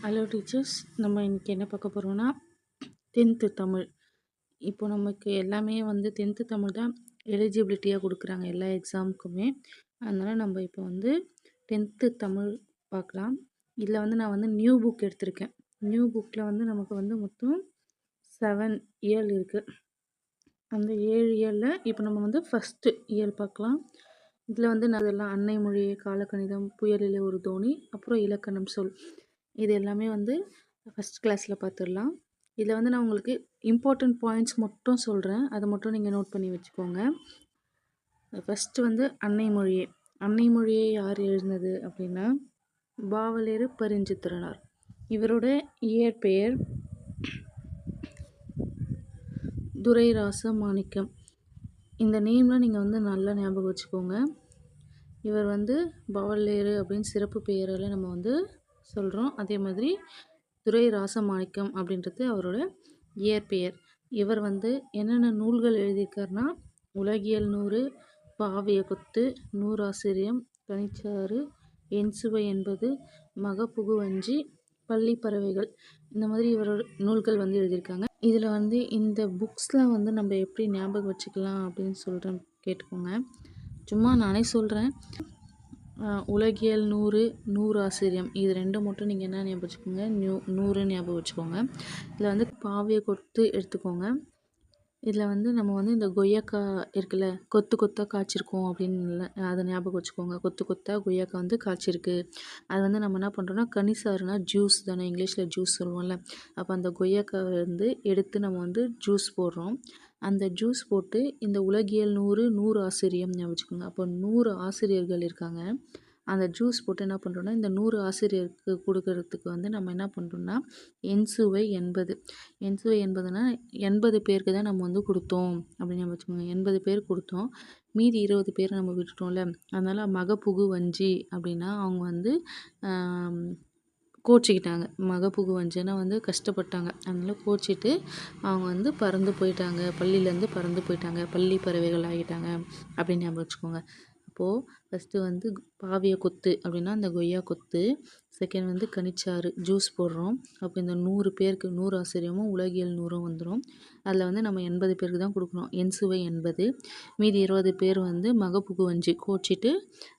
Hello teachers, நம்ம இன்றைக்கி என்ன பார்க்க போகிறோம்னா 10th தமிழ். இப்போ நமக்கு எல்லாமே வந்து 10th தமிழ் தான் எலிஜிபிலிட்டியாக கொடுக்குறாங்க எல்லா எக்ஸாமுக்குமே. அதனால் நம்ம இப்போ வந்து 10th தமிழ் பார்க்கலாம். இதில் வந்து நான் வந்து நியூ புக் எடுத்திருக்கேன். நியூ புக்கில் வந்து நமக்கு வந்து மொத்தம் 7 இயல் இருக்குது. அந்த 7 இயலில் இப்போ நம்ம வந்து ஃபஸ்ட்டு இயல் பார்க்கலாம். இதில் வந்து நான் இதெல்லாம் அன்னை மொழி, காலக்கணிதம், புயலிலே ஒரு தோணி, அப்புறம் இலக்கணம் சொல், இது எல்லாமே வந்து ஃபஸ்ட் கிளாஸில் பார்த்துடலாம். இதில் வந்து நான் உங்களுக்கு இம்பார்ட்டண்ட் பாயிண்ட்ஸ் மட்டும் சொல்கிறேன், அதை மட்டும் நீங்கள் நோட் பண்ணி வச்சுக்கோங்க. ஃபஸ்ட்டு வந்து அன்னை மொழியே. அன்னை மொழியை யார் எழுதினது அப்படின்னா பாவலேறு பரிஞ்சித்திரனார். இவரோட இயற்பெயர் துரை ராசமாணிக்கம். இந்த நேம்லாம் நீங்கள் வந்து நல்லா ஞாபகம் வச்சுக்கோங்க. இவர் வந்து பாவலேறு அப்படின்னு சிறப்பு பெயரால் நம்ம வந்து சொல்கிறோம். அதே மாதிரி துரை ராசமாணிக்கம் அப்படின்றது அவரோட இயற்பெயர். இவர் வந்து என்னென்ன நூல்கள் எழுதியிருக்காருனா உலகியல் 100, பாவிய கொத்து, நூறாசிரியம், கனிச்சாறு, என்சுவை என்பது, மகப்புகு வஞ்சி, பள்ளி பறவைகள், இந்த மாதிரி இவரோட நூல்கள் வந்து எழுதியிருக்காங்க. இதில் வந்து இந்த புக்ஸில் வந்து நம்ம எப்படி ஞாபகம் வச்சுக்கலாம் அப்படின்னு சொல்கிறேன், கேட்டுக்கோங்க. சும்மா நானே சொல்கிறேன். உலகியல் 100, நூறாசிரியம், இது ரெண்டும் மட்டும் நீங்கள் என்ன ஞாபகம் வச்சுக்கோங்க, 100 ஞாபகம் வச்சுக்கோங்க. இதில் வந்து பாவிய கொத்து எடுத்துக்கோங்க. இதில் வந்து நம்ம வந்து இந்த கொய்யாக்காய் இருக்குல்ல, கொத்து கொத்தாக காய்ச்சிருக்கோம் அப்படின்னு அதை ஞாபகம் வச்சுக்கோங்க. கொத்து கொத்தாக கொய்யாக்காய் வந்து காய்ச்சிருக்கு. அது வந்து நம்ம என்ன பண்ணுறோன்னா கனிசாறுனா ஜூஸ் தானே, இங்கிலீஷில் ஜூஸ் சொல்லுவோம்ல. அப்போ அந்த கொய்யாக்காய் வந்து எடுத்து நம்ம வந்து ஜூஸ் போடுறோம். அந்த ஜூஸ் போட்டு இந்த உலகியல் 100, 100 ஆசிரியம் ஞாபகம் வச்சுக்கோங்க. அப்போ 100 ஆசிரியர்கள் இருக்காங்க. அந்த ஜூஸ் போட்டு என்ன பண்ணுறோன்னா இந்த 100 ஆசிரியருக்கு கொடுக்கறதுக்கு வந்து நம்ம என்ன பண்ணுறோன்னா என்சுவை 80. என்சுவை 80னா 80 பேருக்கு தான் நம்ம வந்து கொடுத்தோம் அப்படின்னு வச்சுக்கோங்க. 80 பேர் கொடுத்தோம், மீதி 20 பேர் நம்ம விட்டுட்டோம்ல. அதனால் மகப்புகு வஞ்சி அப்படின்னா அவங்க வந்து கோச்சிக்கிட்டாங்க. மகப்புகு வஞ்சின்னா வந்து கஷ்டப்பட்டாங்க. அதனால் கோச்சிட்டு அவங்க வந்து பறந்து போயிட்டாங்க, பள்ளியிலேருந்து பறந்து போயிட்டாங்க, பள்ளி பறவைகள் ஆகிட்டாங்க அப்படின்னு ஞாபகம் வச்சுக்கோங்க. அப்போது ஃபஸ்ட்டு வந்து பாவிய கொத்து அப்படின்னா அந்த கொய்யா கொத்து. செகண்ட் வந்து கனிச்சாறு, ஜூஸ் போடுறோம். அப்போ இந்த 100 பேருக்கு 100 ஆசிரியமும் உலகியல் 100 வந்துடும். அதில் வந்து நம்ம 80 பேருக்கு தான் கொடுக்குறோம், என்சுவை 80. மீதி 20 பேர் வந்து மகப்புகு வஞ்சி கோச்சிட்டு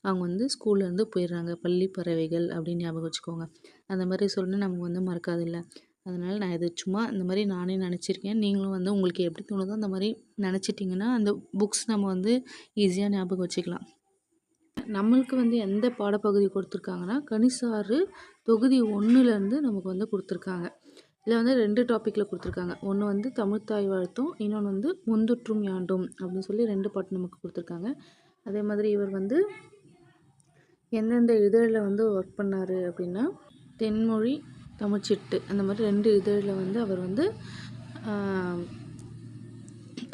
அவங்க வந்து ஸ்கூல்லேருந்து போயிடுறாங்க, பள்ளி பறவைகள் அப்படின்னு ஞாபகம் வச்சுக்கோங்க. அந்த மாதிரி சொல்லணும்னு நமக்கு வந்து மறக்காதில்ல. அதனால் நான் இது சும்மா இந்த மாதிரி நானே நினச்சிருக்கேன். நீங்களும் வந்து உங்களுக்கு எப்படி தோணுதோ அந்த மாதிரி நினச்சிட்டிங்கன்னா அந்த புக்ஸ் நம்ம வந்து ஈஸியாக ஞாபகம் வச்சுக்கலாம். நம்மளுக்கு வந்து எந்த பாடப்பகுதி கொடுத்துருக்காங்கன்னா கனிசாறு தொகுதி 1லேருந்து நமக்கு வந்து கொடுத்துருக்காங்க. இதில் வந்து 2 டாப்பிக்கில் கொடுத்துருக்காங்க. ஒன்று வந்து தமிழ்த்தாய் வாழ்த்தும், இன்னொன்று வந்து முந்துற்றும் யாண்டும் அப்படின்னு சொல்லி 2 பாட்டு நமக்கு கொடுத்துருக்காங்க. அதே மாதிரி இவர் வந்து எந்தெந்த இதழில் வந்து ஒர்க் பண்ணார் அப்படின்னா தென்மொழி, தமிழ்ச்சிட்டு, அந்த மாதிரி 2 இதழில் வந்து அவர் வந்து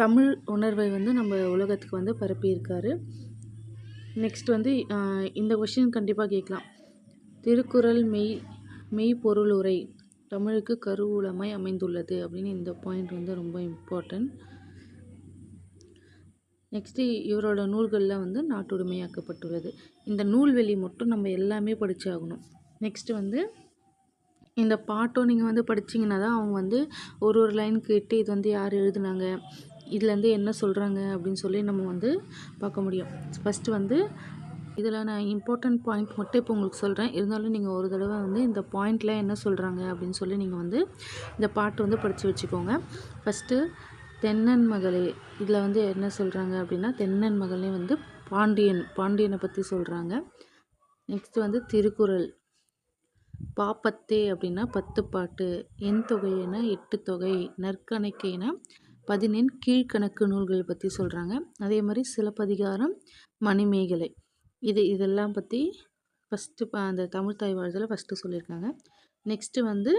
தமிழ் உணர்வை வந்து நம்ம உலகத்துக்கு வந்து பரப்பியிருக்காரு. நெக்ஸ்ட் வந்து இந்த கொஷின் கண்டிப்பாக கேட்கலாம். திருக்குறள் மெய்ப்பொருள் உரை தமிழுக்கு கருவூலமாய் அமைந்துள்ளது அப்படின்னு இந்த பாயிண்ட் வந்து ரொம்ப இம்பார்ட்டன்ட். நெக்ஸ்ட்டு இவரோட நூல்களில் வந்து நாட்டுடைமையாக்கப்பட்டுள்ளது. இந்த நூல்வெளி மட்டும் நம்ம எல்லாமே படித்தாகணும். நெக்ஸ்ட்டு வந்து இந்த பாட்டும் நீங்கள் வந்து படிச்சிங்கன்னா தான் அவங்க வந்து ஒரு லைன் கேட்டு இது வந்து யார் எழுதுனாங்க, இதுலேருந்து என்ன சொல்கிறாங்க அப்படின்னு சொல்லி நம்ம வந்து பார்க்க முடியும். ஃபஸ்ட்டு வந்து இதில் நான் இம்பார்ட்டண்ட் பாயிண்ட் மட்டும் இப்போ உங்களுக்கு சொல்கிறேன். இருந்தாலும் நீங்கள் ஒரு தடவை வந்து இந்த பாயிண்டில் என்ன சொல்கிறாங்க அப்படின்னு சொல்லி நீங்கள் வந்து இந்த பாட்டு வந்து படித்து வச்சுக்கோங்க. ஃபஸ்ட்டு தென்னன் மகளே, இதில் வந்து என்ன சொல்கிறாங்க அப்படின்னா தென்னன் மகளே வந்து பாண்டியனை பற்றி சொல்கிறாங்க. நெக்ஸ்ட்டு வந்து திருக்குறள் பாப்பத்தே அப்படின்னா 10 பாட்டு, எண் தொகைனா 8 தொகை, நற்கணக்கைனா 14 கீழ்கணக்கு நூல்களை பற்றி சொல்கிறாங்க. அதே மாதிரி சிலப்பதிகாரம், மணிமேகலை, இதெல்லாம் பற்றி ஃபஸ்ட்டு அந்த தமிழ்த்தாய் வாழ்த்தில் ஃபஸ்ட்டு சொல்லியிருக்காங்க. நெக்ஸ்ட்டு வந்து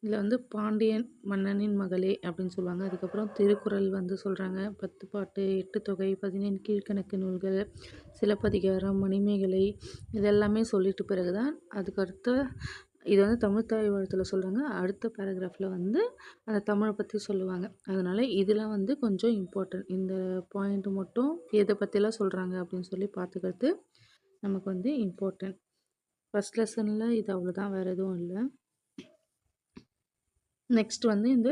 இதில் வந்து பாண்டியன் மன்னனின் மகளே அப்படின்னு சொல்லுவாங்க. அதுக்கப்புறம் திருக்குறள் வந்து சொல்கிறாங்க 10 பாட்டு, 8 தொகை, 14 கீழ்கணக்கு நூல்கள், சிலப்பதிகாரம், மணிமேகலை, இதெல்லாமே சொல்லிட்டு பிறகு தான் அதுக்கடுத்த இது வந்து தமிழ்த்தாய் வாழ்த்தில் சொல்கிறாங்க. அடுத்த பேராகிராஃபில் வந்து அந்த தமிழை பற்றி சொல்லுவாங்க. அதனால் இதெல்லாம் வந்து கொஞ்சம் இம்பார்ட்டன்ட். இந்த பாயிண்ட் மட்டும் எதை பற்றிலாம் சொல்கிறாங்க அப்படின்னு சொல்லி பார்த்துக்கிறது நமக்கு வந்து இம்பார்ட்டன்ட். ஃபஸ்ட் லெசனில் இது அவ்வளோதான், வேறு எதுவும் இல்லை. நெக்ஸ்ட் வந்து இந்த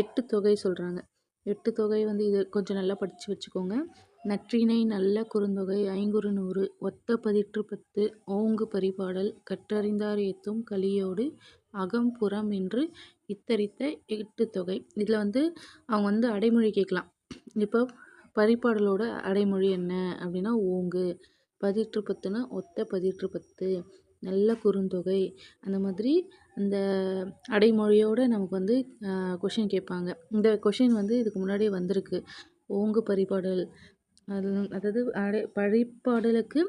8 தொகை சொல்கிறாங்க. 8 தொகை வந்து இது கொஞ்சம் நல்லா படித்து வச்சுக்கோங்க. நற்றிணை நல்ல குறுந்தொகை ஐங்குறு நூறு ஒத்த பதிற்று 10 ஓங்கு பரிபாடல் கற்றறிந்தார் ஏத்தும் கலியோடு அகம் புறம் என்று இத்தரித்த 8 தொகை. இதில் வந்து அவங்க வந்து அடைமொழி கேட்கலாம். இப்போ பரிபாடலோட அடைமொழி என்ன அப்படின்னா ஓங்கு, பதிற்று 10னா ஒத்த பதிற்று 10, நல்ல குறுந்தொகை, அந்த மாதிரி அந்த அடைமொழியோடு நமக்கு வந்து கொஷின் கேட்பாங்க. இந்த கொஷின் வந்து இதுக்கு முன்னாடியே வந்திருக்கு. ஓங்கு பரிபாடல் அதாவது பரிபாடலுக்கு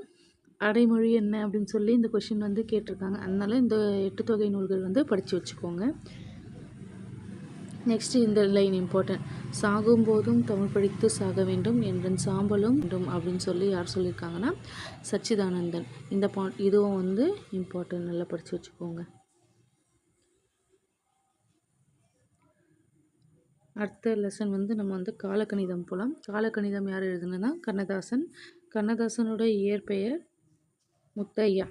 அடைமொழி என்ன அப்படின்னு சொல்லி இந்த கொஷின் வந்து கேட்டிருக்காங்க. அதனால இந்த 8 தொகை நூல்கள் வந்து படித்து வச்சுக்கோங்க. நெக்ஸ்ட் இந்த லைன் இம்பார்ட்டன்ட். சாகும்போதும் தமிழ் படித்து சாக வேண்டும் என்றன் சாம்பலும் வேண்டும் அப்படின்னு சொல்லி யார் சொல்லியிருக்காங்கன்னா சச்சிதானந்தன். இந்த இதுவும் வந்து இம்பார்ட்டன்ட், நல்லா படித்து வச்சுக்கோங்க. அடுத்த லெசன் வந்து நம்ம வந்து காலக்கணிதம் போகலாம். காலக்கணிதம் யார் எழுதுனதுன்னா கண்ணதாசன். கண்ணதாசனோட இயற்பெயர் முத்தையா.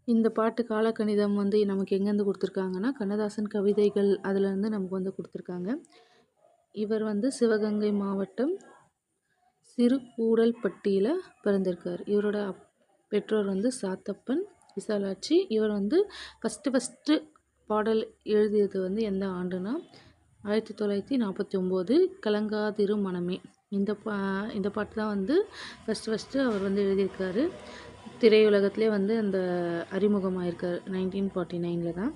இந்த பாட்டு காலக்கணிதம் வந்து நமக்கு எங்கேருந்து கொடுத்துருக்காங்கன்னா கண்ணதாசன் கவிதைகள் அதில் வந்து நமக்கு வந்து கொடுத்துருக்காங்க. இவர் வந்து சிவகங்கை மாவட்டம் சிறுகூடல்பட்டியில் பிறந்திருக்கார். இவரோட பெற்றோர் வந்து சாத்தப்பன், விசாலாட்சி. இவர் வந்து ஃபஸ்ட்டு பாடல் எழுதியது வந்து எந்த ஆண்டுனா 1949 கலங்காதிரு மனமே. இந்த பாட்டு தான் வந்து ஃபஸ்ட்டு அவர் வந்து எழுதியிருக்காரு. திரையுலகத்திலே வந்து அந்த அறிமுகமாயிருக்கார் 1949 தான்.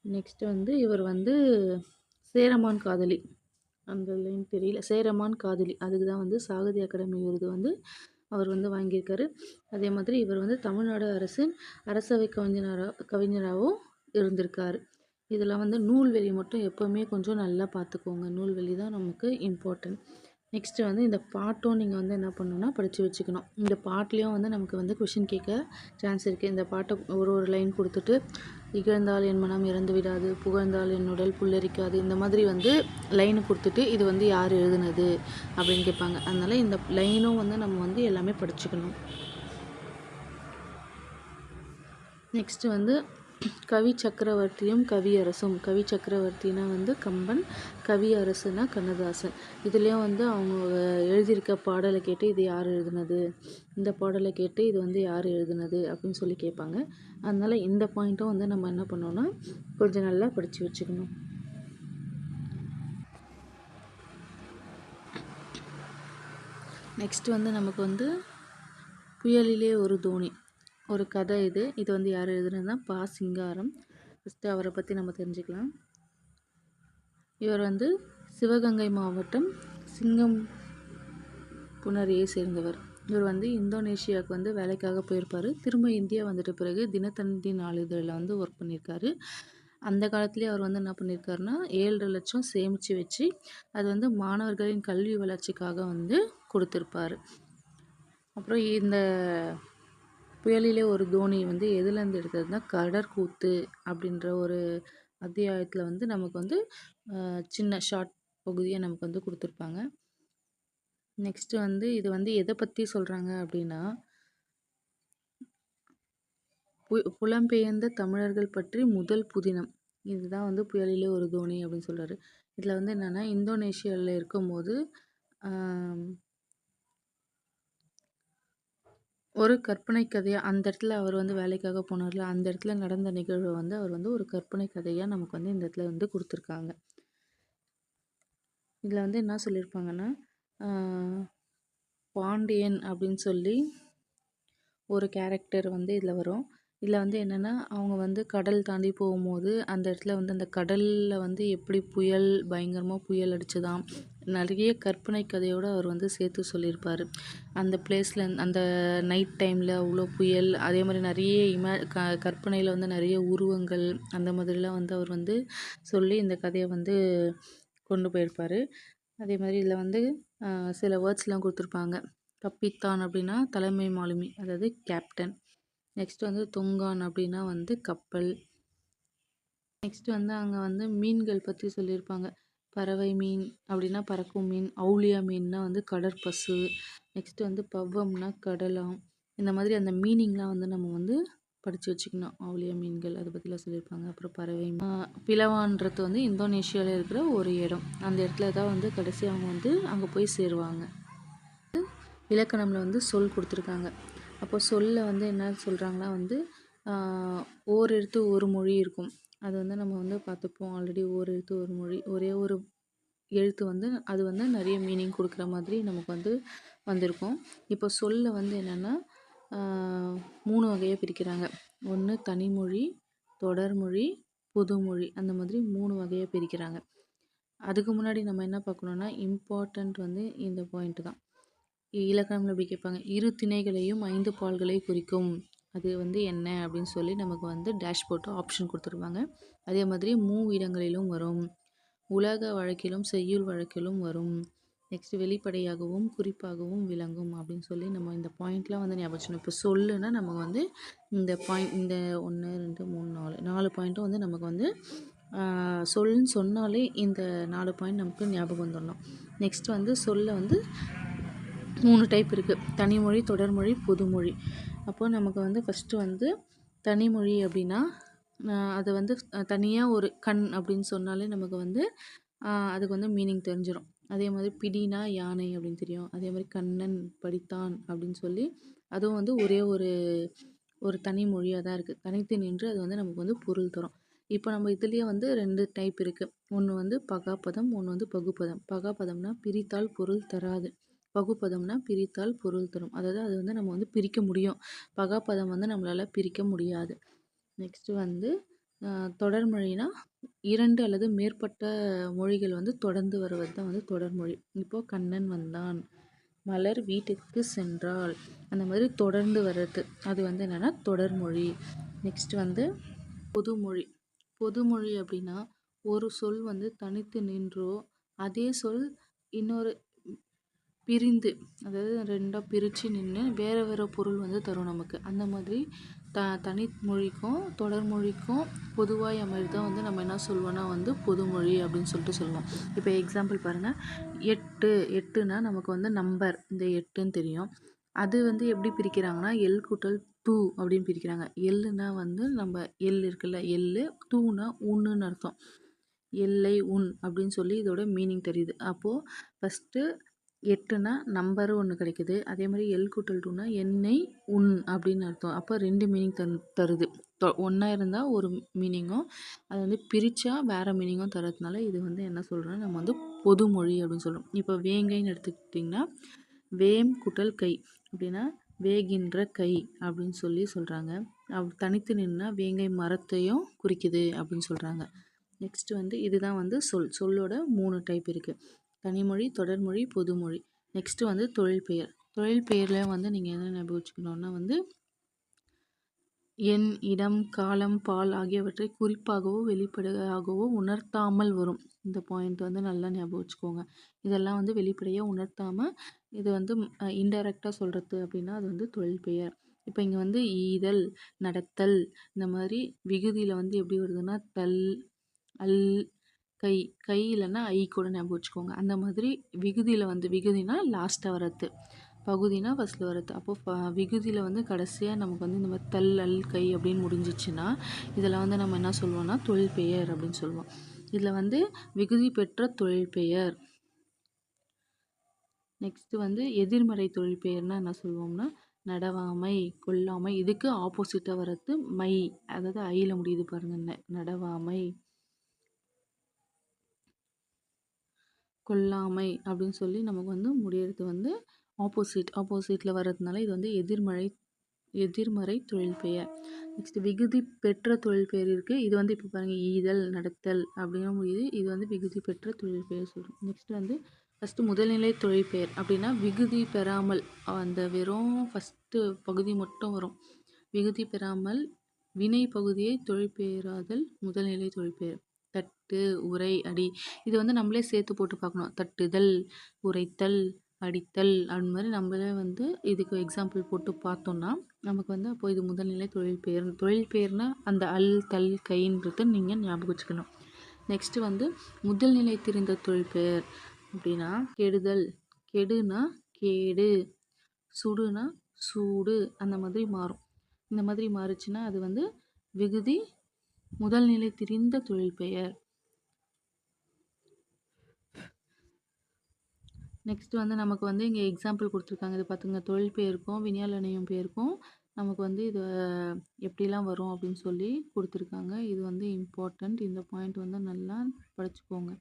நெக்ஸ்ட்டு வந்து இவர் வந்து சேரமான் காதலி, அந்த லைன் தெரியல, சேரமான் காதலி, அதுக்கு தான் வந்து சாகித்ய அகாடமி விருது வந்து அவர் வந்து வாங்கியிருக்காரு. அதே மாதிரி இவர் வந்து தமிழ்நாடு அரசின் அரசவை கவிஞராகவும் இருந்திருக்காரு. இதில் வந்து நூல்வெளி மட்டும் எப்போவுமே கொஞ்சம் நல்லா பார்த்துக்கோங்க. நூல்வெளி தான் நமக்கு இம்பார்ட்டன்ட். நெக்ஸ்ட்டு வந்து இந்த பாட்டும் நீங்கள் வந்து என்ன பண்ணணுன்னா படித்து வச்சுக்கணும். இந்த பாட்லேயும் வந்து நமக்கு வந்து கொஷின் கேட்க சான்ஸ் இருக்குது. இந்த பாட்டை ஒரு லைன் கொடுத்துட்டு இகழ்ந்தால் என் மனம் இறந்து விடாது, புகழ்ந்தால் என் உடல் புல்லரிக்காது, இந்த மாதிரி வந்து லைனு கொடுத்துட்டு இது வந்து யார் எழுதுனது அப்படின்னு கேட்பாங்க. அதனால் இந்த லைனும் வந்து நம்ம வந்து எல்லாமே படிச்சுக்கணும். நெக்ஸ்ட்டு வந்து கவி சக்கரவர்த்தியும் கவியரசும். கவி சக்கரவர்த்தினா வந்து கம்பன், கவி அரசுனா கண்ணதாசன். இதுலேயும் வந்து அவங்க எழுதியிருக்க பாடலை கேட்டு இது யார் எழுதுனது, இந்த பாடலை கேட்டு இது வந்து யார் எழுதுனது அப்படின்னு சொல்லி கேட்பாங்க. அதனால் இந்த பாயிண்ட்டும் வந்து நம்ம என்ன பண்ணோன்னா கொஞ்சம் நல்லா படித்து வச்சுக்கணும். நெக்ஸ்ட் வந்து நமக்கு வந்து புயலிலே ஒரு தோணி ஒரு கதை. இது வந்து யார் எழுதுனதுன்னா பா. சிங்காரம். ஃபஸ்ட்டு அவரை பற்றி நம்ம தெரிஞ்சுக்கலாம். இவர் வந்து சிவகங்கை மாவட்டம் சிங்கம்புணரியை சேர்ந்தவர். இவர் வந்து இந்தோனேஷியாவுக்கு வந்து வேலைக்காக போயிருப்பார். திரும்ப இந்தியா வந்துட்ட பிறகு தினத்தந்தி நாளிதழில் வந்து ஒர்க் பண்ணியிருக்காரு. அந்த காலத்துலேயே அவர் வந்து என்ன பண்ணியிருக்காருன்னா 7.5 லட்சம் சேமித்து வச்சு அது வந்து மாணவர்களின் கல்வி வளர்ச்சிக்காக வந்து கொடுத்துருப்பார். அப்புறம் இந்த புயலிலே ஒரு தோணி வந்து எதுலேருந்து எடுத்ததுன்னா கடற்கூத்து அப்படின்ற ஒரு அத்தியாயத்தில் வந்து நமக்கு வந்து சின்ன ஷார்ட் பகுதியை நமக்கு வந்து கொடுத்துருப்பாங்க. நெக்ஸ்ட்டு வந்து இது வந்து எதை பற்றி சொல்கிறாங்க அப்படின்னா புலம்பெயர்ந்த தமிழர்கள் பற்றி முதல் புதினம். இதுதான் வந்து புயலிலே ஒரு தோணி அப்படின்னு சொல்கிறாரு. இதில் வந்து என்னென்னா இந்தோனேஷியாவில் இருக்கும்போது ஒரு கற்பனை கதையாக அந்த இடத்துல அவர் வந்து வேலைக்காக போனார்ல, அந்த இடத்துல நடந்த நிகழ்வை வந்து அவர் வந்து ஒரு கற்பனை கதையாக நமக்கு வந்து இந்த இடத்துல வந்து கொடுத்துருக்காங்க. இதில் வந்து என்ன சொல்லியிருப்பாங்கன்னா பாண்டியன் அப்படின்னு சொல்லி ஒரு கேரக்டர் வந்து இதில் வரும். இதில் வந்து என்னென்னா அவங்க வந்து கடல் தாண்டி போகும்போது அந்த இடத்துல வந்து அந்த கடலில் வந்து எப்படி புயல் பயங்கரமாக புயல் அடிச்சுதான் நிறைய கற்பனை கதையோடு அவர் வந்து சேர்த்து சொல்லியிருப்பார். அந்த பிளேஸில் அந்த நைட் டைமில் அவ்வளோ புயல், அதே மாதிரி நிறைய கற்பனையில் வந்து நிறைய உருவங்கள் அந்த மாதிரிலாம் வந்து அவர் வந்து சொல்லி இந்த கதையை வந்து கொண்டு போயிருப்பார். அதே மாதிரி இதில் வந்து சில வேர்ட்ஸ்லாம் கொடுத்துருப்பாங்க. கப்பித்தான் அப்படின்னா தலைமை மாலுமி, அதாவது கேப்டன். நெக்ஸ்ட் வந்து தொங்கான் அப்படின்னா வந்து கப்பல். நெக்ஸ்ட் வந்து அங்கே வந்து மீன்கள் பற்றி சொல்லியிருப்பாங்க. பறவை மீன் அப்படின்னா பறக்கும் மீன், அவுளியா மீன்னா வந்து கடற்பசு. நெக்ஸ்ட் வந்து பவ்வம்னா கடலாம். இந்த மாதிரி அந்த மீனிங்லாம் வந்து நம்ம வந்து படித்து வச்சுக்கணும். ஆவுளியா மீன்கள் அதை பற்றிலாம் சொல்லியிருப்பாங்க. அப்புறம் பறவை பிலவான்றது வந்து இந்தோனேஷியாவில் இருக்கிற ஒரு இடம். அந்த இடத்துல தான் வந்து கடைசி அவங்க வந்து அங்கே போய் சேருவாங்க. இலக்கணமில் வந்து சொல் கொடுத்துருக்காங்க. அப்போ சொல்ல வந்து என்ன சொல்கிறாங்கன்னா வந்து ஓர் எழுத்து ஒரு மொழி இருக்கும். அது வந்து நம்ம வந்து பார்த்துப்போம் ஆல்ரெடி. ஓர் எழுத்து ஒரு மொழி, ஒரே ஒரு எழுத்து வந்து அது வந்து நிறைய மீனிங் கொடுக்குற மாதிரி நமக்கு வந்து வந்திருக்கும். இப்போ சொல்ல வந்து என்னென்னா 3 வகையாக பிரிக்கிறாங்க. ஒன்று தனிமொழி, தொடர்மொழி, பொதுமொழி, அந்த மாதிரி 3 வகையாக பிரிக்கிறாங்க. அதுக்கு முன்னாடி நம்ம என்ன பார்க்கணுன்னா இம்பார்ட்டண்ட் வந்து இந்த பாயிண்ட் தான். இலக்கணம்ல எப்படி கேட்பாங்க, இரு திணைகளையும் 5 பால்களை குறிக்கும். அது வந்து என்ன அப்படின்னு சொல்லி நமக்கு வந்து டேஷ் போட்டு ஆப்ஷன் கொடுத்துருவாங்க. அதே மாதிரி மூவிடங்களிலும் வரும், உலக வழக்கிலும் செய்யுள் வழக்கிலும் வரும், நெக்ஸ்ட் வெளிப்படையாகவும் குறிப்பாகவும் விளங்கும் அப்படின்னு சொல்லி நம்ம இந்த பாயிண்ட்லாம் வந்து ஞாபகம் வச்சுக்கணும். இப்போ சொல்லுன்னா நமக்கு வந்து இந்த பாயிண்ட், இந்த 1 2 3 4 பாயிண்ட்டும் வந்து நமக்கு வந்து சொல்லுன்னு சொன்னாலே இந்த 4 பாயிண்ட் நமக்கு ஞாபகம் வந்துடணும். நெக்ஸ்ட் வந்து சொல்ல வந்து 3 டைப் இருக்குது. தனிமொழி, தொடர்மொழி, பொதுமொழி. அப்போது நமக்கு வந்து ஃபஸ்ட்டு வந்து தனிமொழி அப்படின்னா அது வந்து தனியாக ஒரு கண் அப்படின்னு சொன்னாலே நமக்கு வந்து அதுக்கு வந்து மீனிங் தெரிஞ்சிடும். அதே மாதிரி பிடினா யானை அப்படின்னு தெரியும். அதே மாதிரி கண்ணன் படித்தான் அப்படின்னு சொல்லி அதுவும் வந்து ஒரே ஒரு தனி மொழியாக தான் இருக்குது. தனித்து நின்று அது வந்து நமக்கு வந்து பொருள் தரும். இப்போ நம்ம இதுலேயே வந்து 2 டைப் இருக்குது. ஒன்று வந்து பகாப்பதம், ஒன்று வந்து பகுப்பதம். பகாப்பதம்னா பிரித்தால் பொருள் தராது, பகுப்பதம்னா பிரித்தால் பொருள் தரும். அதாவது அது வந்து நம்ம வந்து பிரிக்க முடியும். பகாப்பதம் வந்து நம்மளால் பிரிக்க முடியாது. நெக்ஸ்ட்டு வந்து தொடர்மொழினா 2 அல்லது மேற்பட்ட மொழிகள் வந்து தொடர்ந்து வருவது தான் வந்து தொடர்மொழி. இப்போது கண்ணன் வந்தான், மலர் வீட்டுக்கு சென்றாள், அந்த மாதிரி தொடர்ந்து வர்றது அது வந்து என்னென்னா தொடர்மொழி. நெக்ஸ்ட் வந்து பொதுமொழி. பொதுமொழி அப்படின்னா ஒரு சொல் வந்து தனித்து நின்றோ அதே சொல் இன்னொரு பிரிந்து, அதாவது 2ஆக பிரித்து நின்று வேறு வேறு பொருள் வந்து தரும் நமக்கு. அந்த மாதிரி தனிமொழிக்கும் தொடர்மொழிக்கும் பொதுவாக அமைகிறது தான் வந்து நம்ம என்ன சொல்லுவோம்னா வந்து பொதுமொழி அப்படின்னு சொல்லிட்டு சொல்லுவோம். இப்போ எக்ஸாம்பிள் பாருங்கள், 8னா நமக்கு வந்து நம்பர், இந்த 8ன்னு தெரியும். அது வந்து எப்படி பிரிக்கிறாங்கன்னா எல் கூட்டல் டூ அப்படின்னு பிரிக்கிறாங்க. எல்லுனா வந்து நம்ம எல் இருக்குல்ல, எள்ளு, டூனா உன்னுன்னு அர்த்தம். எல்லை உன் அப்படின்னு சொல்லி இதோட மீனிங் தெரியுது. அப்போது ஃபஸ்ட்டு 8னா நம்பரும் ஒன்று கிடைக்குது. அதே மாதிரி எல் கூட்டல் 2னா எண்ணெய் உன் அப்படின்னு அர்த்தம். அப்போ 2 மீனிங் தருது. ஒன்றா இருந்தால் ஒரு மீனிங்கும், அதை வந்து பிரித்தா வேறு மீனிங்கும் தரதுனால இது வந்து என்ன சொல்கிறோன்னா நம்ம வந்து பொதுமொழி அப்படின்னு சொல்கிறோம். இப்போ வேங்கைன்னு எடுத்துக்கிட்டிங்கன்னா வேம் கூட்டல் கை அப்படின்னா வேகின்ற கை அப்படின்னு சொல்லி சொல்கிறாங்க. தனித்து நின்னா வேங்கை மரத்தையும் குறிக்குது அப்படின்னு சொல்கிறாங்க. நெக்ஸ்ட் வந்து இதுதான் வந்து சொல்லோட 3 டைப் இருக்குது. தனிமொழி, தொடர்மொழி, பொதுமொழி. நெக்ஸ்ட்டு வந்து தொழில் பெயர். தொழில் பெயரில் வந்து நீங்கள் என்ன ஞாபகம் வச்சுக்கணுன்னா வந்து எண், இடம், காலம், பால் ஆகியவற்றை குறிப்பாகவோ வெளிப்படையாகவோ உணர்த்தாமல் வரும். இந்த பாயிண்ட் வந்து நல்லா ஞாபகம் வச்சுக்கோங்க. இதெல்லாம் வந்து வெளிப்படையாக உணர்த்தாமல் இது வந்து இன்டைரக்டாக சொல்கிறது அப்படின்னா அது வந்து தொழில் பெயர். இப்போ இங்கே வந்து ஈதல், நடத்தல், இந்த மாதிரி விகுதியில் வந்து எப்படி வருதுன்னா தல், அல், கை. கை இல்லைன்னா ஐ கூட ஞாபகம் வச்சுக்கோங்க. அந்த மாதிரி விகுதியில் வந்து விகுதினா லாஸ்ட்டாக வரது, பகுதினா ஃபஸ்ட்டில் வரது. அப்போது விகுதியில் வந்து கடைசியாக நமக்கு வந்து இந்த மாதிரி தல், அல், கை அப்படின்னு முடிஞ்சிச்சுன்னா இதில் வந்து நம்ம என்ன சொல்லுவோம்னா தொழில் பெயர் அப்படின்னு சொல்லுவோம். இதில் வந்து விகுதி பெற்ற தொழில் பெயர். நெக்ஸ்ட்டு வந்து எதிர்மறை தொழில் பெயர்னால் என்ன சொல்லுவோம்னா நடவாமை, கொல்லாமை. இதுக்கு ஆப்போசிட்டாக வர்றது மை, அதாவது ஐயில் முடியுது பாருங்க. நடவாமை, கொல்லாமை அப்படின்னு சொல்லி நமக்கு வந்து முடியறது வந்து ஆப்போசிட்டில் வர்றதுனால இது வந்து எதிர்மறை தொழில் பெயர். நெக்ஸ்ட் விகுதி பெற்ற தொழில் பெயர் இருக்குது. இது வந்து இப்போ பாருங்கள் ஈதல், நடத்தல் அப்படின்னு முடியுது. இது வந்து விகுதி பெற்ற தொழில் பெயர் சொல்கிறோம். நெக்ஸ்ட் வந்து ஃபஸ்ட்டு முதல்நிலை தொழில் பெயர் அப்படின்னா விகுதி பெறாமல் அந்த வெறும் ஃபஸ்ட்டு பகுதி மட்டும் வரும். விகுதி பெறாமல் வினை பகுதியை தொழிற்பெயராதல் முதல்நிலை தொழிற்பெயர். தட்டு, உரை, அடி. இது வந்து நம்மளே சேர்த்து போட்டு பார்க்கணும். தட்டுதல், உரைத்தல், அடித்தல் அந்த மாதிரி நம்மளே வந்து இதுக்கு எக்ஸாம்பிள் போட்டு பார்த்தோன்னா நமக்கு வந்து அப்போது இது முதல்நிலை தொழில் பெயர்னால் அந்த அல், தல், கைன்றதை நீங்கள் ஞாபகம் வச்சுக்கணும். நெக்ஸ்ட்டு வந்து முதல்நிலை தெரிந்த தொழில் பெயர் அப்படின்னா கெடுதல். கெடுனா கேடு, சுடுனா சூடு அந்த மாதிரி மாறும். இந்த மாதிரி மாறுச்சுன்னா அது வந்து விகுதி முதல்நிலை திரிந்த தொழில்பெயர். நெக்ஸ்ட் வந்து நமக்கு வந்து இங்கே எக்ஸாம்பிள் கொடுத்துருக்காங்க. இது பார்த்துங்க, தொழில் பெயருக்கும் வினையால் இணையும் பெயருக்கும் நமக்கு வந்து இது எப்படிலாம் வரும் அப்படின்னு சொல்லி கொடுத்துருக்காங்க. இது வந்து இம்பார்ட்டண்ட். இந்த பாயிண்ட் வந்து நல்லா படிச்சுக்கோங்க.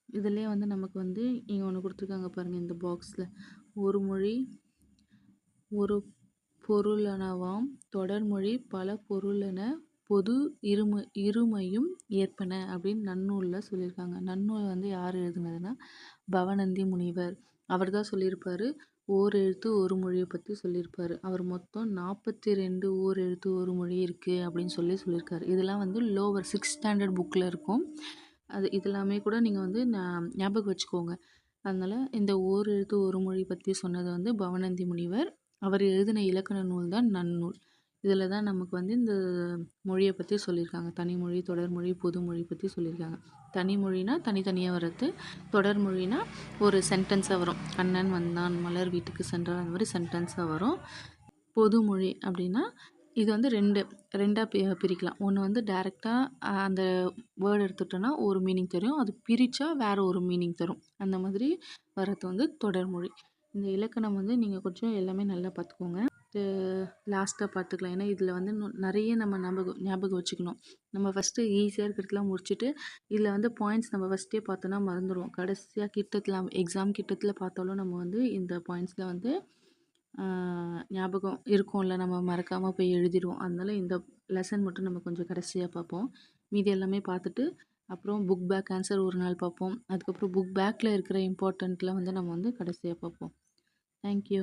இதுலேயே வந்து நமக்கு வந்து இங்கே ஒன்று கொடுத்துருக்காங்க பாருங்கள், இந்த பாக்ஸில் ஒரு மொழி ஒரு பொருளனவாம் தொடர்மொழி பல பொருளென பொது இருமையும் ஏற்பன அப்படின்னு நன்னூலில் சொல்லியிருக்காங்க. நன்னூல் வந்து யார் எழுதுனதுன்னா பவணந்தி முனிவர். அவர் தான் சொல்லியிருப்பார், ஓர் எழுத்து ஒரு மொழியை பற்றி சொல்லியிருப்பார். அவர் மொத்தம் 42 ஓர் எழுத்து ஒரு மொழி இருக்குது அப்படின்னு சொல்லியிருக்காரு. இதெல்லாம் வந்து லோவர் 6th ஸ்டாண்டர்ட் புக்கில் இருக்கும். இதெல்லாமே கூட நீங்கள் வந்து ஞாபகம் வச்சுக்கோங்க. அதனால் இந்த ஓர் எழுத்து ஒரு மொழி பற்றி சொன்னது வந்து பவணந்தி முனிவர். அவர் எழுதின இலக்கண நூல் தான் நன்னூல். இதில் தான் நமக்கு வந்து இந்த மொழியை பற்றி சொல்லியிருக்காங்க. தனிமொழி, தொடர்மொழி, பொதுமொழி பற்றி சொல்லியிருக்காங்க. தனிமொழினா தனித்தனியாக வர்றது, தொடர்மொழினா ஒரு சென்டென்ஸாக வரும். கண்ணன் வந்தான், மலர் வீட்டுக்கு சென்றான், அந்த மாதிரி சென்டென்ஸாக வரும். பொதுமொழி அப்படின்னா இது வந்து ரெண்டாக பிரிக்கலாம். ஒன்று வந்து டைரெக்டாக அந்த வேர்டு எடுத்துட்டோன்னா ஒரு மீனிங் தெரியும், அது பிரித்தா வேறு ஒரு மீனிங் தரும். அந்த மாதிரி வர்றது வந்து தொடர்மொழி. இந்த இலக்கணம் வந்து நீங்கள் கொஞ்சம் எல்லாமே நல்லா பார்த்துக்கோங்க. லாஸ்ட்டாக பார்த்துக்கலாம். ஏன்னா இதில் வந்து நிறைய நம்ம ஞாபகம் வச்சுக்கணும். நம்ம ஃபஸ்ட்டு ஈஸியாக இருக்கிறதுலாம் முடிச்சுட்டு இதில் வந்து பாயிண்ட்ஸ் நம்ம ஃபஸ்ட்டே பார்த்தோன்னா மறந்துடுவோம். கடைசியாக கிட்டத்தில் எக்ஸாம் கிட்டத்தில் பார்த்தாலும் நம்ம வந்து இந்த பாயிண்ட்ஸில் வந்து ஞாபகம் இருக்கும்ல, நம்ம மறக்காமல் போய் எழுதிடுவோம். அதனால இந்த லெசன் மட்டும் நம்ம கொஞ்சம் கடைசியாக பார்ப்போம். மீதி எல்லாமே பார்த்துட்டு அப்புறம் புக் பேக் ஆன்சர் ஒரு நாள் பார்ப்போம். அதுக்கப்புறம் புக் பேக்கில் இருக்கிற இம்பார்ட்டண்ட்டில் வந்து நம்ம வந்து கடைசியாக பார்ப்போம். தேங்க்யூ.